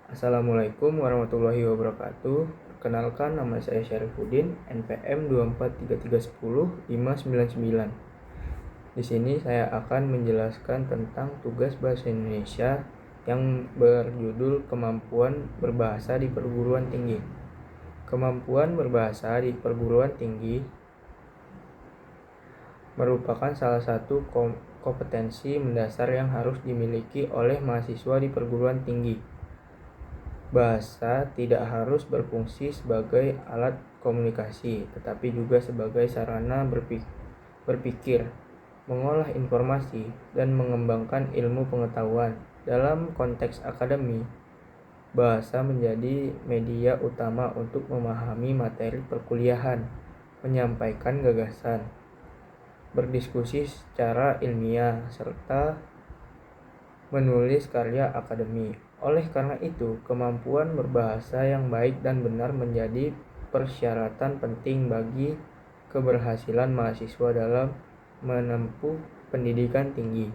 Assalamualaikum warahmatullahi wabarakatuh. Perkenalkan, nama saya Syarifuddin, NPM 243310599. Di sini saya akan menjelaskan tentang tugas bahasa Indonesia yang berjudul Kemampuan Berbahasa di Perguruan Tinggi. Kemampuan berbahasa di perguruan tinggi merupakan salah satu kompetensi mendasar yang harus dimiliki oleh mahasiswa di perguruan tinggi. Bahasa tidak harus berfungsi sebagai alat komunikasi, tetapi juga sebagai sarana berpikir, mengolah informasi, dan mengembangkan ilmu pengetahuan. Dalam konteks akademi, bahasa menjadi media utama untuk memahami materi perkuliahan, menyampaikan gagasan, berdiskusi secara ilmiah, serta menulis karya akademik. Oleh karena itu, kemampuan berbahasa yang baik dan benar menjadi persyaratan penting bagi keberhasilan mahasiswa dalam menempuh pendidikan tinggi.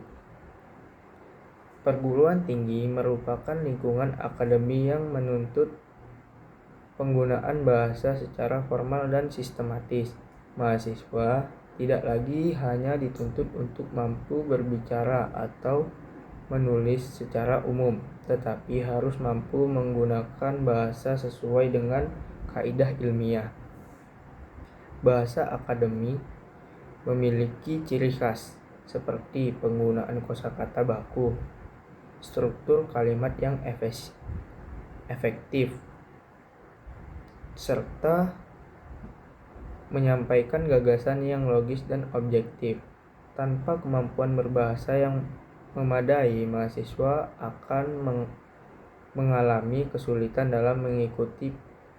Perguruan tinggi merupakan lingkungan akademi yang menuntut penggunaan bahasa secara formal dan sistematis. Mahasiswa tidak lagi hanya dituntut untuk mampu berbicara atau menulis secara umum, tetapi harus mampu menggunakan bahasa sesuai dengan kaidah ilmiah. Bahasa akademi memiliki ciri khas seperti penggunaan kosakata baku, struktur kalimat yang efektif, serta menyampaikan gagasan yang logis dan objektif. Tanpa kemampuan berbahasa yang memadai, mahasiswa akan mengalami kesulitan dalam mengikuti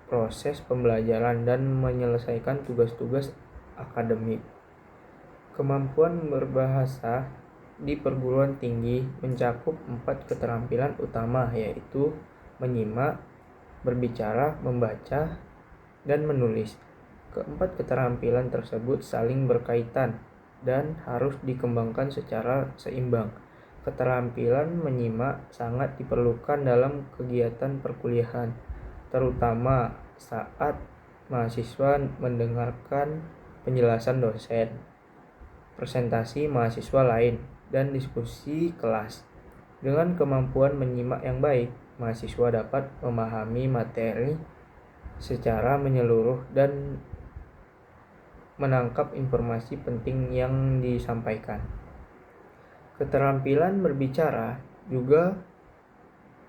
proses pembelajaran dan menyelesaikan tugas-tugas akademik. Kemampuan berbahasa di perguruan tinggi mencakup 4 keterampilan utama, yaitu menyimak, berbicara, membaca, dan menulis. Keempat keterampilan tersebut saling berkaitan dan harus dikembangkan secara seimbang. Keterampilan menyimak sangat diperlukan dalam kegiatan perkuliahan, terutama saat mahasiswa mendengarkan penjelasan dosen, presentasi mahasiswa lain, dan diskusi kelas. Dengan kemampuan menyimak yang baik, mahasiswa dapat memahami materi secara menyeluruh dan menangkap informasi penting yang disampaikan. Keterampilan berbicara juga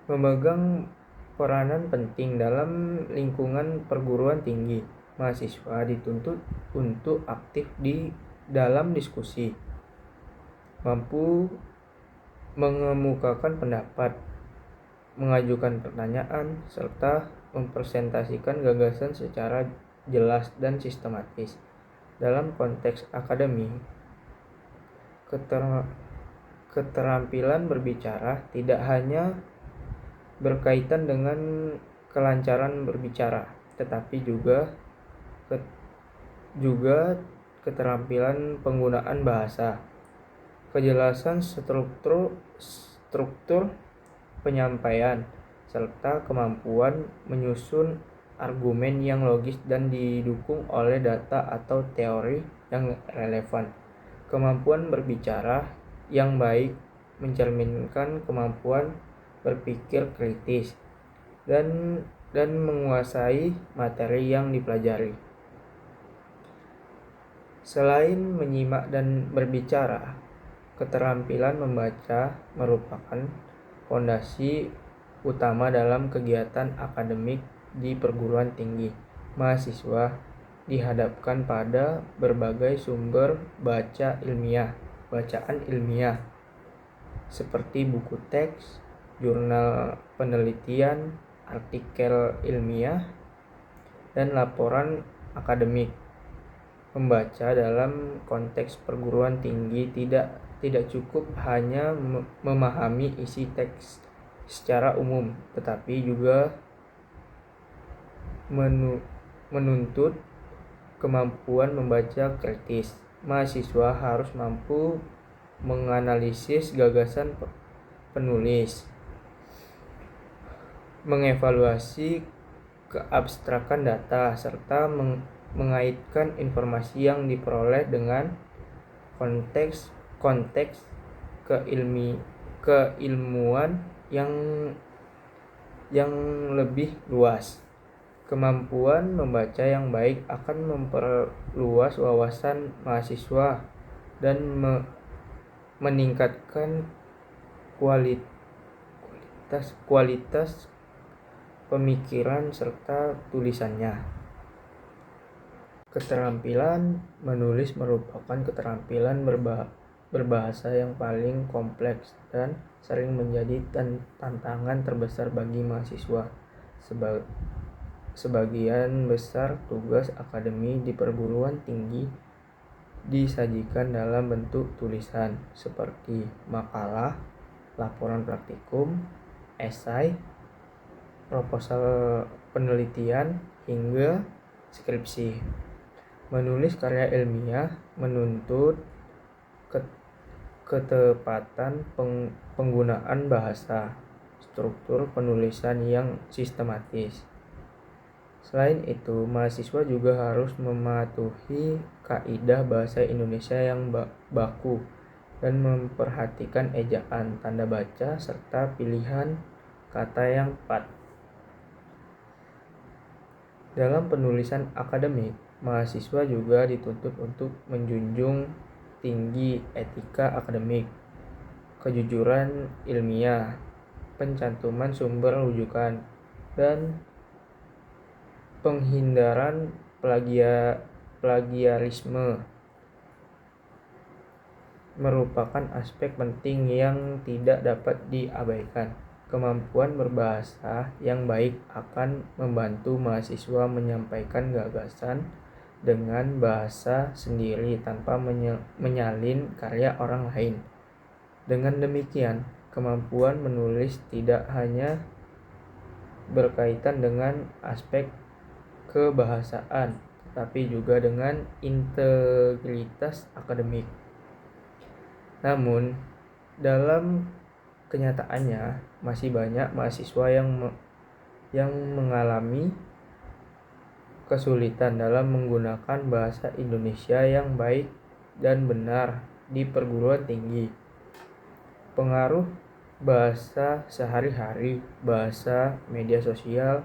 memegang peranan penting dalam lingkungan perguruan tinggi. Mahasiswa dituntut untuk aktif di dalam diskusi, mampu mengemukakan pendapat, mengajukan pertanyaan, serta mempresentasikan gagasan secara jelas dan sistematis. Dalam konteks akademi, keterampilan berbicara tidak hanya berkaitan dengan kelancaran berbicara, tetapi juga keterampilan penggunaan bahasa, kejelasan struktur penyampaian, serta kemampuan menyusun argumen yang logis dan didukung oleh data atau teori yang relevan. Kemampuan berbicara yang baik mencerminkan kemampuan berpikir kritis dan menguasai materi yang dipelajari. Selain menyimak dan berbicara, keterampilan membaca merupakan fondasi utama dalam kegiatan akademik di perguruan tinggi. Mahasiswa dihadapkan pada berbagai sumber bacaan ilmiah seperti buku teks, jurnal penelitian, artikel ilmiah, dan laporan akademik. Membaca dalam konteks perguruan tinggi tidak cukup hanya memahami isi teks secara umum, tetapi juga menuntut kemampuan membaca kritis. Mahasiswa harus mampu menganalisis gagasan penulis, mengevaluasi keabstrakan data, serta mengaitkan informasi yang diperoleh dengan konteks keilmuan yang lebih luas. Kemampuan membaca yang baik akan memperluas wawasan mahasiswa dan meningkatkan kualitas pemikiran serta tulisannya. Keterampilan menulis merupakan keterampilan berbahasa yang paling kompleks dan sering menjadi tantangan terbesar bagi mahasiswa. Sebagian besar tugas akademi di perguruan tinggi disajikan dalam bentuk tulisan seperti makalah, laporan praktikum, esai, proposal penelitian, hingga skripsi. Menulis karya ilmiah menuntut ketepatan penggunaan bahasa, struktur penulisan yang sistematis. Selain itu, mahasiswa juga harus mematuhi kaidah bahasa Indonesia yang baku dan memperhatikan ejaan, tanda baca, serta pilihan kata yang tepat. Dalam penulisan akademik, mahasiswa juga dituntut untuk menjunjung tinggi etika akademik, kejujuran ilmiah, pencantuman sumber rujukan, dan penghindaran plagiarisme merupakan aspek penting yang tidak dapat diabaikan. Kemampuan berbahasa yang baik akan membantu mahasiswa menyampaikan gagasan dengan bahasa sendiri tanpa menyalin karya orang lain. Dengan demikian, kemampuan menulis tidak hanya berkaitan dengan aspek kebahasaan, tetapi juga dengan integritas akademik. Namun, dalam kenyataannya masih banyak mahasiswa yang mengalami kesulitan dalam menggunakan bahasa Indonesia yang baik dan benar di perguruan tinggi. Pengaruh bahasa sehari-hari, bahasa media sosial,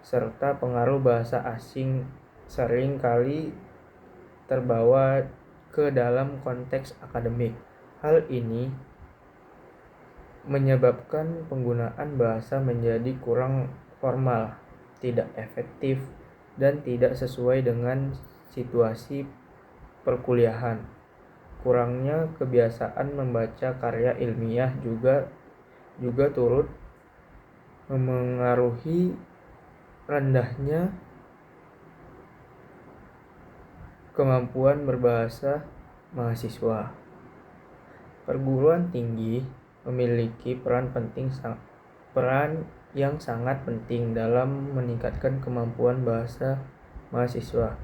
serta pengaruh bahasa asing sering kali terbawa ke dalam konteks akademik. Hal ini menyebabkan penggunaan bahasa menjadi kurang formal, tidak efektif, dan tidak sesuai dengan situasi perkuliahan. Kurangnya kebiasaan membaca karya ilmiah juga turut memengaruhi rendahnya kemampuan berbahasa mahasiswa. Perguruan tinggi memiliki peran yang sangat penting dalam meningkatkan kemampuan bahasa mahasiswa.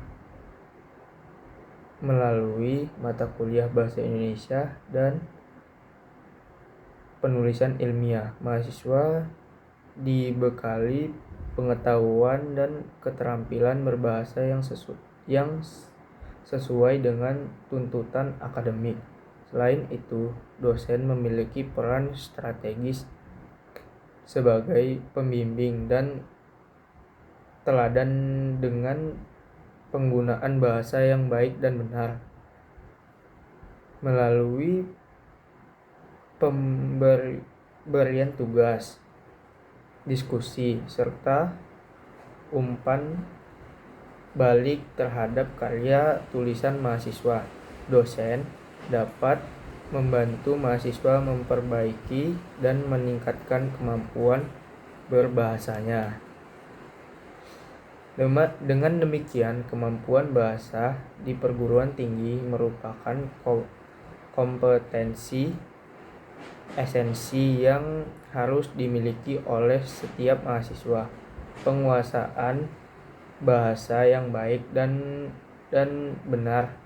Melalui mata kuliah bahasa Indonesia dan penulisan ilmiah, mahasiswa dibekali pengetahuan dan keterampilan berbahasa yang sesuai dengan tuntutan akademik. Selain itu, dosen memiliki peran strategis sebagai pembimbing dan teladan dengan penggunaan bahasa yang baik dan benar. Melalui pemberian tugas, diskusi, serta umpan balik terhadap karya tulisan mahasiswa, dosen dapat membantu mahasiswa memperbaiki dan meningkatkan kemampuan berbahasanya. Dengan demikian, kemampuan bahasa di perguruan tinggi merupakan kompetensi esensi yang harus dimiliki oleh setiap mahasiswa. Penguasaan bahasa yang baik dan benar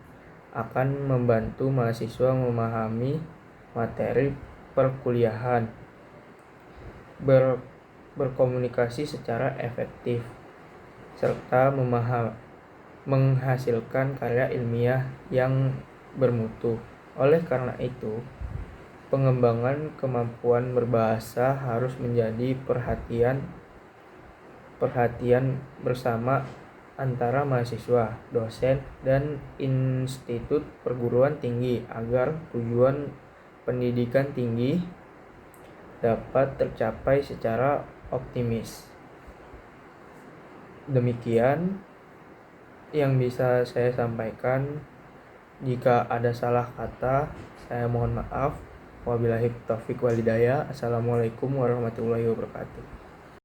akan membantu mahasiswa memahami materi perkuliahan, berkomunikasi secara efektif, serta menghasilkan karya ilmiah yang bermutu. Oleh karena itu, pengembangan kemampuan berbahasa harus menjadi perhatian bersama antara mahasiswa, dosen, dan institut perguruan tinggi agar tujuan pendidikan tinggi dapat tercapai secara optimis. Demikian yang bisa saya sampaikan. Jika ada salah kata, saya mohon maaf. Wabillahi taufiq walhidayah. Assalamualaikum warahmatullahi wabarakatuh.